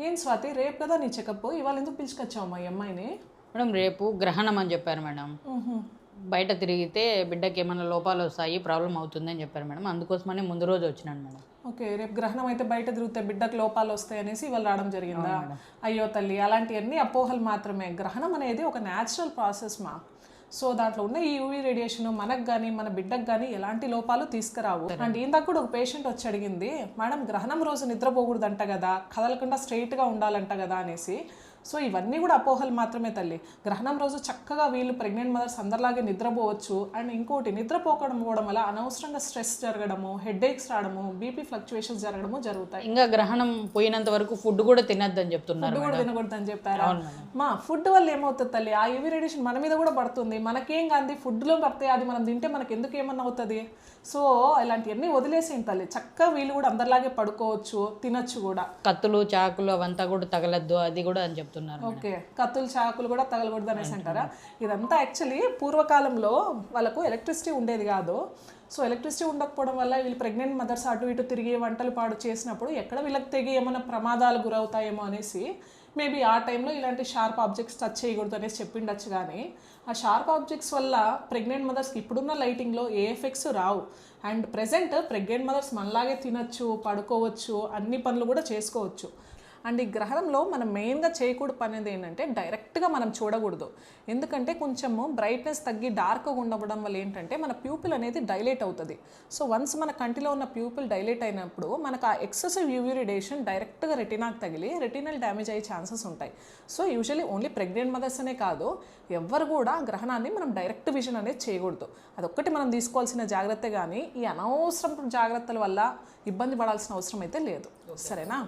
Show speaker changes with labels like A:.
A: ఏం స్వాతి, రేపు కదా నీ చెకప్, ఇవాళ ఎందుకు పిలుచుకొచ్చావు మా అమ్మాయిని?
B: మేడం రేపు గ్రహణం అని చెప్పారు మేడం. బయట తిరిగితే బిడ్డకి ఏమైనా లోపాలు వస్తాయి, ప్రాబ్లం అవుతుంది అని చెప్పారు మేడం. అందుకోసమని ముందు రోజు వచ్చినాను మేడం.
A: ఓకే, రేపు గ్రహణం అయితే బయట తిరిగితే బిడ్డకు లోపాలు వస్తాయి అనేసి ఇవాళ రావడం జరిగిందా? అయ్యో తల్లి, అలాంటివన్నీ అపోహలు మాత్రమే. గ్రహణం అనేది ఒక న్యాచురల్ ప్రాసెస్ మా. సో దాంట్లో ఉన్న ఈ యూవీ రేడియేషన్ మనకు కానీ మన బిడ్డకు కానీ ఎలాంటి లోపాలు తీసుకురావు. అండ్ ఇందాక కూడా ఒక పేషెంట్ వచ్చి అడిగింది, మేడం గ్రహణం రోజు నిద్రపోకూడదంట కదా, కదలకుండా స్ట్రైట్గా ఉండాలంట కదా అనేసి. సో ఇవన్నీ కూడా అపోహలు మాత్రమే తల్లి. గ్రహణం రోజు చక్కగా వీళ్ళు ప్రెగ్నెంట్ మదర్స్ అందరిలాగే నిద్రపోవచ్చు. అండ్ ఇంకోటి, నిద్రపోవడం వల్ల అనవసరంగా స్ట్రెస్ జరగడము, హెడేక్స్ రావడము, బీపీ ఫ్లక్చువేషన్స్ జరగడము జరుగుతాయి.
B: ఇంకా గ్రహణం పోయినంత వరకు ఫుడ్ కూడా తినద్దని చెప్తున్నారు.
A: ఫుడ్ కూడా తినకూడదని చెప్పారా? మా ఫుడ్ వల్ల ఏమవుతుంది తల్లి, ఆ యూవీ రేడియేషన్ మన మీద కూడా పడుతుంది. మనకేం కాదు, ఫుడ్లో పడితే అది మనం తింటే మనకి ఎందుకు ఏమన్నా అవుతుంది. సో ఇలాంటివన్నీ వదిలేసేయండి తల్లి. చక్కగా వీళ్ళు కూడా అందరిలాగే పడుకోవచ్చు, తినచ్చు కూడా.
B: కత్తులు చాకులు అవంతా కూడా తగలద్దు, అది కూడా అని చెప్తున్నారు.
A: ఓకే, కత్తులు చాకులు కూడా తగలకూడదు అనేసి అంటారా? ఇదంతా యాక్చువల్లీ పూర్వకాలంలో వాళ్ళకు ఎలక్ట్రిసిటీ ఉండేది కాదు. సో ఎలక్ట్రిసిటీ ఉండకపోవడం వల్ల వీళ్ళు ప్రెగ్నెంట్ మదర్స్ అటు ఇటు తిరిగి వంటలు పాడు చేసినప్పుడు ఎక్కడ వీళ్ళకి తెగి ఏమైనా ప్రమాదాలు గురవుతాయేమో అనేసి మేబీ ఆ టైంలో ఇలాంటి షార్ప్ ఆబ్జెక్ట్స్ టచ్ చేయకూడదు అనేసి చెప్పిండొచ్చు. కానీ ఆ షార్ప్ ఆబ్జెక్ట్స్ వల్ల ప్రెగ్నెంట్ మదర్స్కి ఇప్పుడున్న లైటింగ్లో ఏ ఎఫెక్ట్స్ రావు. అండ్ ప్రెజెంట్ ప్రెగ్నెంట్ మదర్స్ మనలాగే తినచ్చు, పడుకోవచ్చు, అన్ని పనులు కూడా చేసుకోవచ్చు. అండ్ ఈ గ్రహణంలో మనం మెయిన్గా చేయకూడదు పని ఏంటంటే డైరెక్ట్గా మనం చూడకూడదు. ఎందుకంటే కొంచెము బ్రైట్నెస్ తగ్గి డార్క్గా ఉండడం వల్ల ఏంటంటే మన ప్యూపిల్ అనేది డైలేట్ అవుతుంది. సో వన్స్ మన కంటిలో ఉన్న ప్యూపిల్ డైలేట్ అయినప్పుడు మనకు ఆ ఎక్సెసివ్ యూవీ రేడియేషన్ డైరెక్ట్గా రెటినాకి తగిలి రెటినల్ డ్యామేజ్ అయ్యే ఛాన్సెస్ ఉంటాయి. So usually only pregnant mothers అనే కాదు, ఎవ్వరు కూడా గ్రహణాన్ని మనం డైరెక్ట్ విజన్ అనేది చేయకూడదు. అదొక్కటి మనం తీసుకోవాల్సిన జాగ్రత్త. కానీ ఈ అనవసరం జాగ్రత్తల వల్ల ఇబ్బంది పడాల్సిన అవసరం అయితే లేదు. సరేనా?